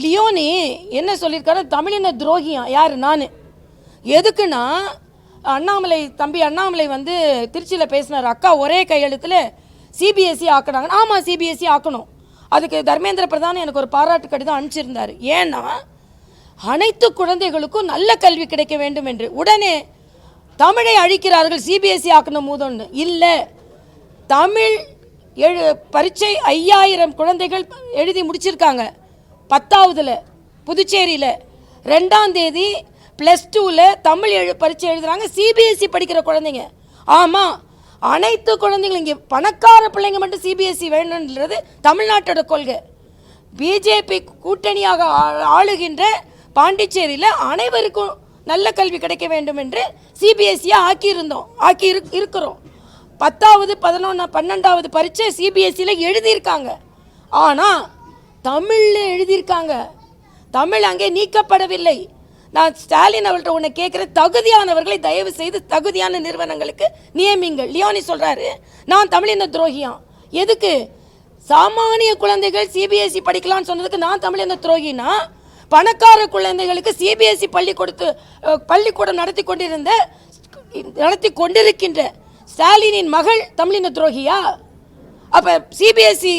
லியோனி என்ன சொல்லியிருக்காரு? தமிழின துரோகியா யார்? நான் எதுக்குன்னா, தம்பி அண்ணாமலை வந்து திருச்சியில் பேசினார். அக்கா ஒரே கையெழுத்தில் சிபிஎஸ்சி ஆக்கினாங்க. ஆமாம், சிபிஎஸ்சி ஆக்கணும். அதுக்கு தர்மேந்திர பிரதான் எனக்கு ஒரு பாராட்டு கடிதம் அனுப்பிச்சிருந்தார். ஏன்னா அனைத்து குழந்தைகளுக்கும் நல்ல கல்வி கிடைக்க வேண்டும் என்று. உடனே தமிழை அழிக்கிறார்கள், சிபிஎஸ்சி ஆக்கணும் மூதொன்று இல்லை. தமிழ் பரீட்சை 5000 குழந்தைகள் எழுதி முடிச்சிருக்காங்க. 10ஆவதுல புதுச்சேரியில் 2ஆம் தேதி +2ல் தமிழ் பரீட்சை எழுதுகிறாங்க, சிபிஎஸ்சி படிக்கிற குழந்தைங்க. ஆமாம், அனைத்து குழந்தைங்களும் இங்கே பணக்கார பிள்ளைங்க மட்டும் சிபிஎஸ்சி வேணுன்றது தமிழ்நாட்டோட கொள்கை. பிஜேபி கூட்டணியாக ஆளுகின்ற பாண்டிச்சேரியில் அனைவருக்கும் நல்ல கல்வி கிடைக்க வேண்டும் என்று சிபிஎஸ்சியாக இருக்கிறோம். 10ஆவது 11 12ஆவது பரீட்சை சிபிஎஸ்சியில் எழுதியிருக்காங்க. ஆனால் தமிழில் எழுதியிருக்காங்க. தமிழ் அங்கே நீக்கப்படவில்லை. நான் ஸ்டாலின் அவர்கிட்ட ஒன்று கேட்குறேன், தகுதியானவர்களை தயவு செய்து தகுதியான நிறுவனங்களுக்கு நியமிங்கள். லியோனி சொல்கிறாரு, நான் தமிழின துரோகியான். எதுக்கு? சாமானிய குழந்தைகள் சிபிஎஸ்சி படிக்கலான்னு சொன்னதுக்கு நான் தமிழின துரோகினா, பணக்கார குழந்தைகளுக்கு சிபிஎஸ்சி பள்ளிக்கூடம் நடத்தி கொண்டிருக்கின்ற ஸ்டாலினின் மகள் தமிழின துரோகியா? அப்போ சிபிஎஸ்சி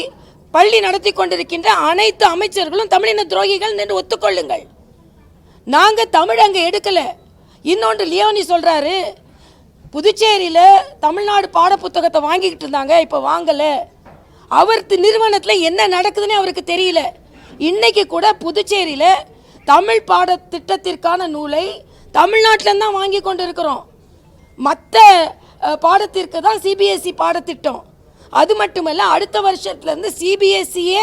பள்ளி நடத்தி கொண்டிருக்கின்ற அனைத்து அமைச்சர்களும் தமிழின துரோகிகள் என்று ஒத்துக்கொள்ளுங்கள். நாங்கள் தமிழ் அங்கே எடுக்கலை. இன்னொன்று லியோனி சொல்கிறாரு, புதுச்சேரியில் தமிழ்நாடு பாட புத்தகத்தை வாங்கிக்கிட்டு இருந்தாங்க, இப்போ வாங்கலை. அவர் நிறுவனத்தில் என்ன நடக்குதுன்னு அவருக்கு தெரியல. இன்றைக்கி கூட புதுச்சேரியில் தமிழ் பாடத்திட்டத்திற்கான நூலை தமிழ்நாட்டில் தான் வாங்கி கொண்டு இருக்கிறோம். மற்ற பாடத்திற்கு தான் சிபிஎஸ்சி பாடத்திட்டம். அது மட்டுமல்ல, அடுத்த வருஷத்துலேருந்து சிபிஎஸ்சியே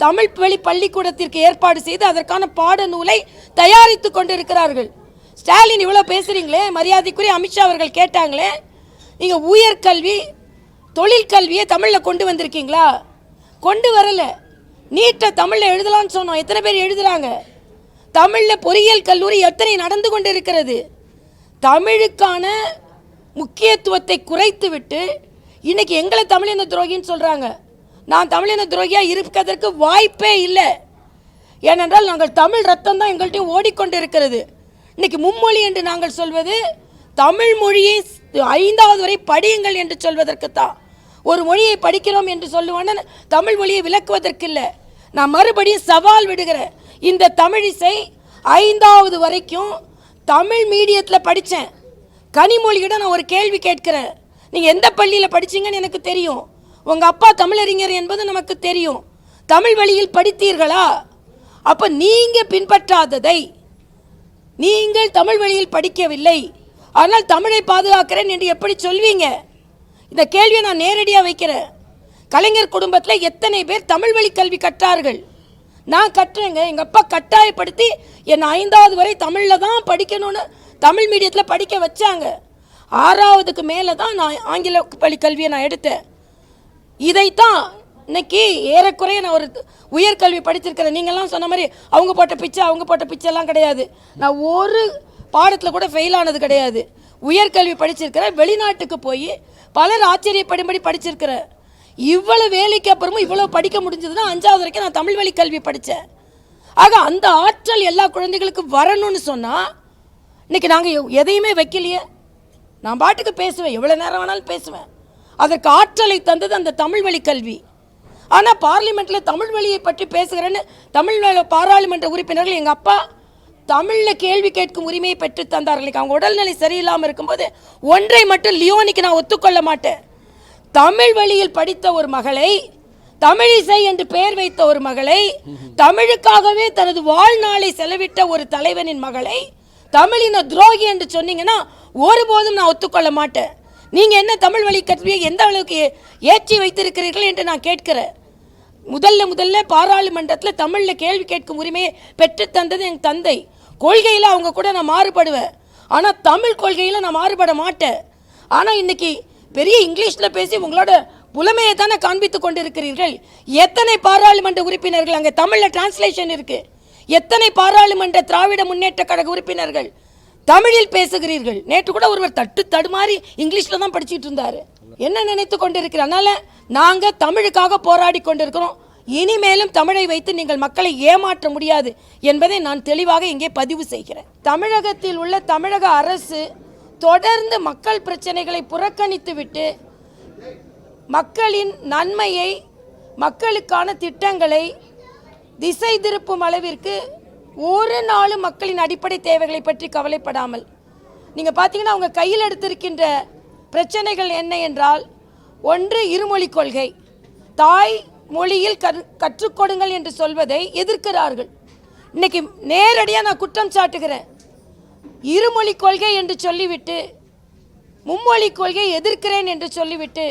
தமிழ் வழி பள்ளிக்கூடத்திற்கு ஏற்பாடு செய்து அதற்கான பாட நூலை தயாரித்து கொண்டிருக்கிறார்கள். ஸ்டாலின் இவ்வளோ பேசுகிறீங்களே, மரியாதைக்குரிய அமித்ஷா அவர்கள் கேட்டாங்களே, நீங்கள் உயர்கல்வி தொழிற்கல்வியை தமிழில் கொண்டு வந்திருக்கீங்களா? கொண்டு வரலை. நீட்டை தமிழில் எழுதலான்னு சொன்னோம், எத்தனை பேர் எழுதுகிறாங்க? தமிழில் பொறியியல் கல்லூரி எத்தனை நடந்து கொண்டு இருக்கிறது? தமிழுக்கான முக்கியத்துவத்தை குறைத்துவிட்டு இன்னைக்கு எங்களை தமிழின துரோகின்னு சொல்கிறாங்க. நான் தமிழின துரோகியாக இருப்பதற்கு வாய்ப்பே இல்லை. ஏனென்றால் நாங்கள் தமிழ் ரத்தம் தான் எங்கள்கிட்டையும் ஓடிக்கொண்டு இருக்கிறது. இன்னைக்கு மும்மொழி என்று நாங்கள் சொல்வது தமிழ் மொழியை 5வது வரை படியுங்கள் என்று சொல்வதற்குத்தான். ஒரு மொழியை படிக்கிறோம் என்று சொல்லுவோன்னு தமிழ் மொழியை விளக்குவதற்கு இல்லை. நான் மறுபடியும் சவால் விடுகிறேன். இந்த தமிழிசை 5வது வரைக்கும் தமிழ் மீடியத்தில் படித்தேன். கனிமொழியிடம் நான் ஒரு கேள்வி கேட்கிறேன், நீங்கள் எந்த பள்ளியில் படிச்சீங்கன்னு எனக்கு தெரியும். உங்கள் அப்பா தமிழறிஞர் என்பது நமக்கு தெரியும். தமிழ் வழியில் படித்தீர்களா? அப்போ நீங்கள் பின்பற்றாததை நீங்கள் தமிழ் வழியில் படிக்கவில்லை, ஆனால் தமிழை பாதுகாக்கிறேன் என்று எப்படி சொல்வீங்க? இந்த கேள்வியை நான் நேரடியாக வைக்கிறேன். கலைஞர் குடும்பத்தில் எத்தனை பேர் தமிழ் வழி கல்வி கற்றார்கள்? நான் கட்டுறேங்க. எங்கள் அப்பா கட்டாயப்படுத்தி என்னை 5வது வரை தமிழில் தான் படிக்கணும்னு தமிழ் மீடியத்தில் படிக்க வச்சாங்க. 6வதுக்கு மேலே தான் நான் ஆங்கில வழி கல்வியை நான் எடுத்தேன். இதைத்தான் இன்னைக்கு ஏறக்குறைய நான் ஒரு உயர்கல்வி படிச்சிருக்கிறேன். நீங்கள்லாம் சொன்ன மாதிரி அவங்க போட்ட பிச்சைலாம் கிடையாது. நான் ஒரு பாடத்தில் கூட ஃபெயில் ஆனது கிடையாது. உயர்கல்வி படிச்சிருக்கிறேன். வெளிநாட்டுக்கு போய் பலர் ஆச்சரியப்படும்படி படிச்சிருக்கிறேன். இவ்வளவு வேலைக்கு அப்புறமும் இவ்வளோ படிக்க முடிஞ்சதுன்னா 5வது வரைக்கும் நான் தமிழ் வழி கல்வி படித்தேன். ஆக அந்த ஆற்றல் எல்லா குழந்தைகளுக்கும் வரணும்னு சொன்னால் இன்றைக்கி நாங்கள் எதையுமே வைக்கலையே. நான் பாட்டுக்கு பேசுவேன், எவ்வளோ நேரம் வேணாலும் பேசுவேன். அதற்கு ஆற்றலை தந்தது அந்த தமிழ் வழி கல்வி. ஆனால் பார்லிமெண்ட்டில் தமிழ் வழியை பற்றி பேசுகிறேன்னு தமிழ் பாராளுமன்ற உறுப்பினர்கள் எங்கள் அப்பா தமிழில் கேள்வி கேட்கும் உரிமையை பெற்று தந்தார்கள். அவங்க உடல்நிலை சரியில்லாமல் இருக்கும்போது ஒன்றை மட்டும் லியோனிக்கு நான் ஒத்துக்கொள்ள மாட்டேன். தமிழ் வழியில் படித்த ஒரு மகளை, தமிழிசை என்று பெயர் வைத்த ஒரு மகளை, தமிழுக்காகவே தனது வாழ்நாளை செலவிட்ட ஒரு தலைவனின் மகளை தமிழின துரோகி என்று சொன்னீங்கன்னா ஒருபோதும் நான் ஒத்துக்கொள்ள மாட்டேன். நீங்கள் என்ன தமிழ் வழி கல்வியை எந்த அளவுக்கு ஏற்றி வைத்திருக்கிறீர்கள் என்று நான் கேட்கிறேன். முதல்ல பாராளுமன்றத்தில் தமிழில் கேள்வி கேட்கும் உரிமையை பெற்று தந்தது என் தந்தை. கொள்கையில் அவங்க கூட நான் மாறுபடுவேன், ஆனால் தமிழ் கொள்கையில் நான் மாறுபட மாட்டேன். ஆனால் இன்னைக்கு பெரிய இங்கிலீஷில் பேசி உங்களோட புலமையை தானே காண்பித்து கொண்டிருக்கிறீர்கள். எத்தனை பாராளுமன்ற உறுப்பினர்கள் அங்கே தமிழில் டிரான்ஸ்லேஷன் இருக்குது? எத்தனை பாராளுமன்ற திராவிட முன்னேற்ற கழக உறுப்பினர்கள் தமிழில் பேசுகிறீர்கள்? நேற்று கூட ஒருவர் தடுமாறி இங்கிலீஷில் தான் படிச்சுட்டு இருந்தார். என்ன நினைத்து கொண்டிருக்கிறேன்? அதனால் நாங்கள் தமிழுக்காக போராடி கொண்டிருக்கிறோம். இனிமேலும் தமிழை வைத்து நீங்கள் மக்களை ஏமாற்ற முடியாது என்பதை நான் தெளிவாக இங்கே பதிவு செய்கிறேன். தமிழகத்தில் உள்ள தமிழக அரசு தொடர்ந்து மக்கள் பிரச்சனைகளை புறக்கணித்துவிட்டு மக்களின் நன்மையை, மக்களுக்கான திட்டங்களை திசை திருப்பும் அளவிற்கு ஒரு நாளும் மக்களின் அடிப்படை தேவைகளை பற்றி கவலைப்படாமல், நீங்கள் பார்த்தீங்கன்னா அவங்க கையில் எடுத்திருக்கின்ற பிரச்சனைகள் என்ன என்றால், ஒன்று இருமொழி கொள்கை. தாய் மொழியில் கற்றுக் கொடுங்கள் என்று சொல்வதை எதிர்க்கிறார்கள். இன்னைக்கு நேரடியாக நான் குற்றம் சாட்டுகிறேன். இருமொழி கொள்கை என்று சொல்லிவிட்டு, மும்மொழி கொள்கை எதிர்க்கிறேன் என்று சொல்லிவிட்டு,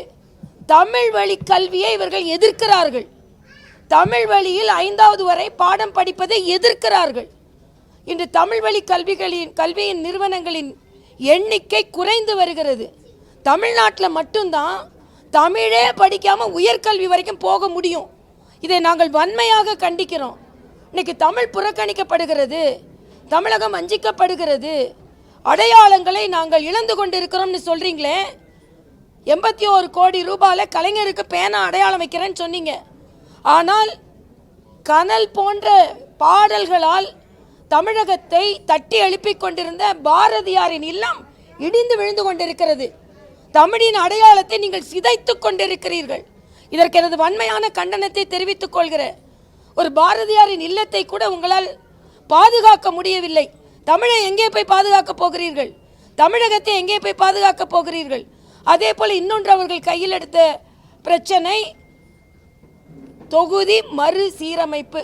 தமிழ் வழி கல்வியை இவர்கள் எதிர்க்கிறார்கள். தமிழ் வழியில் 5வது வரை பாடம் படிப்பதை எதிர்க்கிறார்கள். இன்று தமிழ் வழி கல்வியின் நிறுவனங்களின் எண்ணிக்கை குறைந்து வருகிறது. தமிழ்நாட்டில் மட்டும்தான் தமிழே படிக்காமல் உயர்கல்வி வரைக்கும் போக முடியும். இதை நாங்கள் வன்மையாக கண்டிக்கிறோம். இன்னைக்கு தமிழ் புறக்கணிக்கப்படுகிறது, தமிழகம் வஞ்சிக்கப்படுகிறது, அடையாளங்களை நாங்கள் இழந்து கொண்டிருக்கிறோம்னு சொல்கிறீங்களே. 81 கோடி ரூபாயில் கலைஞருக்கு பேனா அடையாளம் வைக்கிறேன்னு சொன்னீங்க. ஆனால் கனல் போன்ற பாடல்களால் தமிழகத்தை தட்டி எழுப்பிக் கொண்டிருந்த பாரதியாரின் இல்லம் இடிந்து விழுந்து கொண்டிருக்கிறது. தமிழின் அடையாளத்தை நீங்கள் சிதைத்து கொண்டிருக்கிறீர்கள். இதற்கு எனது வன்மையான கண்டனத்தை தெரிவித்துக் கொள்கிறேன். ஒரு பாரதியாரின் இல்லத்தை கூட உங்களால் பாதுகாக்க முடியவில்லை. தமிழை எங்கே போய் பாதுகாக்க போகிறீர்கள்? தமிழகத்தை எங்கே போய் பாதுகாக்க போகிறீர்கள்? அதே போல் இன்னொன்று அவர்கள் கையில் எடுத்த பிரச்சனை தொகுதி மறுசீரமைப்பு,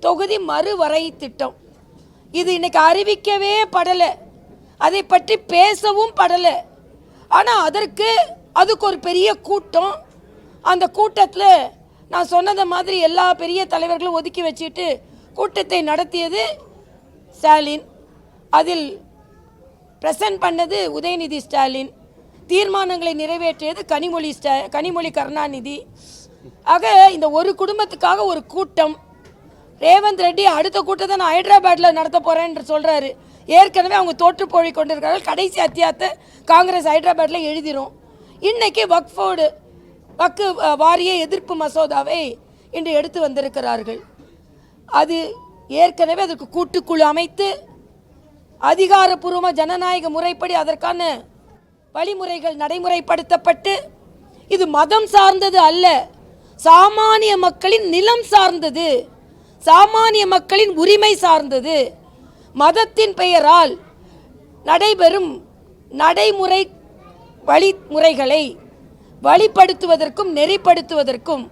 தொகுதி மறுவரை திட்டம். இது இன்னைக்கு அறிவிக்கவே படலை, அதை பற்றி பேசவும் படலை. ஆனால் அதுக்கு ஒரு பெரிய கூட்டம். அந்த கூட்டத்தில் நான் சொன்னதை மாதிரி எல்லா பெரிய தலைவர்களும் ஒதுக்கி வச்சுட்டு கூட்டத்தை நடத்தியது ஸ்டாலின். அதில் பிரசன்ட் பண்ணது உதயநிதி ஸ்டாலின். தீர்மானங்களை நிறைவேற்றியது கனிமொழி கருணாநிதி. ஆக இந்த ஒரு குடும்பத்துக்காக ஒரு கூட்டம். ரேவந்த் ரெட்டி அடுத்த கூட்டத்தை நான் ஹைதராபாத்தில் நடத்த போகிறேன்னு சொல்கிறாரு. ஏற்கனவே அவங்க தோற்று போய் கொண்டிருக்கிறார்கள். கடைசி அத்தியாயத்தை காங்கிரஸ் ஹைதராபாத்தில் எழுதிரும். இன்றைக்கி வக்கு வாரிய எதிர்ப்பு மசோதாவை இன்று எடுத்து வந்திருக்கிறார்கள். அது ஏற்கனவே அதற்கு கூட்டுக்குழு அமைத்து அதிகாரப்பூர்வ ஜனநாயக முறைப்படி அதற்கான வழிமுறைகள் நடைமுறைப்படுத்தப்பட்டு, இது மதம் சார்ந்தது அல்ல, சாமானிய மக்களின் நிலம் சார்ந்தது, சாமானிய மக்களின் உரிமை சார்ந்தது. மதத்தின் பெயரால் நடைபெறும் நடைமுறை வழிமுறைகளை வழிப்படுத்துவதற்கும் நெறிப்படுத்துவதற்கும்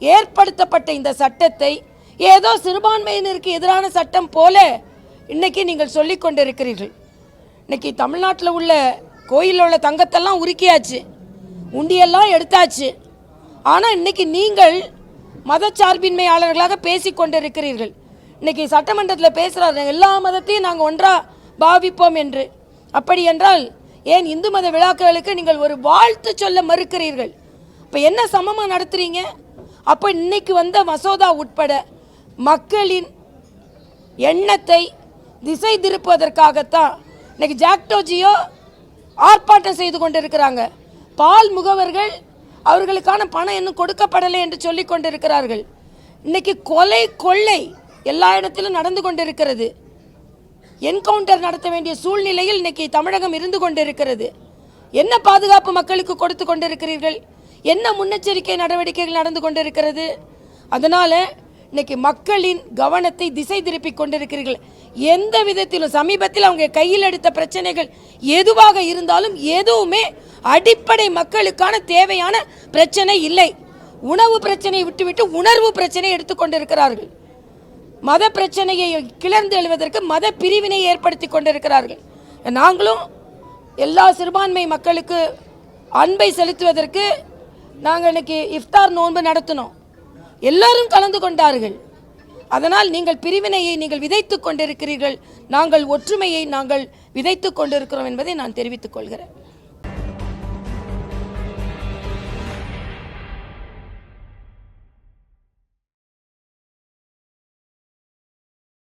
ஏற்படுத்தப்பட்ட இந்த சட்டத்தை ஏதோ சிறுபான்மையினருக்கு எதிரான சட்டம் போல இன்னைக்கு நீங்கள் சொல்லி கொண்டிருக்கிறீர்கள். இன்னைக்கு தமிழ்நாட்டில் உள்ள கோயிலில் உள்ள தங்கத்தெல்லாம் உருக்கியாச்சு, உண்டியெல்லாம் எடுத்தாச்சு. ஆனால் இன்னைக்கு நீங்கள் மதச்சார்பின்மையாளர்களாக பேசி கொண்டிருக்கிறீர்கள். இன்னைக்கு சட்டமன்றத்தில் பேசுகிறார், எல்லா மதத்தையும் நாங்கள் ஒன்றாக பாவிப்போம் என்று. அப்படி என்றால் ஏன் இந்து மத விழாக்களுக்கு நீங்கள் ஒரு வாழ்த்து சொல்ல மறுக்கிறீர்கள்? இப்போ என்ன சமமாக நடத்துகிறீங்க? அப்போ இன்னைக்கு வந்த மசோதா உட்பட மக்களின் எண்ணத்தை திசை திருப்புவதற்காகத்தான் இன்னைக்கு ஜாக்டோஜியோ ஆர்ப்பாட்டம் செய்து கொண்டிருக்கிறாங்க. பால் முகவர்கள் அவர்களுக்கான பணம் இன்னும் கொடுக்கப்படலை என்று சொல்லி கொண்டிருக்கிறார்கள். இன்னைக்கு கொள்ளை எல்லா இடத்திலும் நடந்து கொண்டிருக்கிறது. என்கவுண்டர் நடத்த வேண்டிய சூழ்நிலையில் இன்னைக்கு தமிழகம் இருந்து கொண்டிருக்கிறது. என்ன பாதுகாப்பு மக்களுக்கு கொடுத்து கொண்டிருக்கிறீர்கள்? என்ன முன்னெச்சரிக்கை நடவடிக்கைகள் நடந்து கொண்டிருக்கிறது? அதனால் இன்னைக்கு மக்களின் கவனத்தை திசை திருப்பி கொண்டிருக்கிறீர்கள். எந்த விதத்திலும் சமீபத்தில் அவங்க கையில் எடுத்த பிரச்சனைகள் எதுவாக இருந்தாலும் எதுவுமே அடிப்படை மக்களுக்கான தேவையான பிரச்சனை இல்லை. உணவு பிரச்சனையை விட்டுவிட்டு உணர்வு பிரச்சனையை எடுத்துக்கொண்டிருக்கிறார்கள். மத பிரச்சனையை கிளர்ந்து எழுவதற்கு மத பிரிவினை ஏற்படுத்தி கொண்டிருக்கிறார்கள். நாங்களும் எல்லா சிறுபான்மை மக்களுக்கு அன்பை செலுத்துவதற்கு நாங்கள் இன்னைக்கு இஃப்தார் நோன்பு நடத்தினோம். எல்லாரும் கலந்து கொண்டார்கள். அதனால் நீங்கள் பிரிவினையை நீங்கள் விதைத்து கொண்டிருக்கிறீர்கள். நாங்கள் ஒற்றுமையை நாங்கள் விதைத்து கொண்டிருக்கிறோம் என்பதை நான் தெரிவித்துக் கொள்கிறேன்.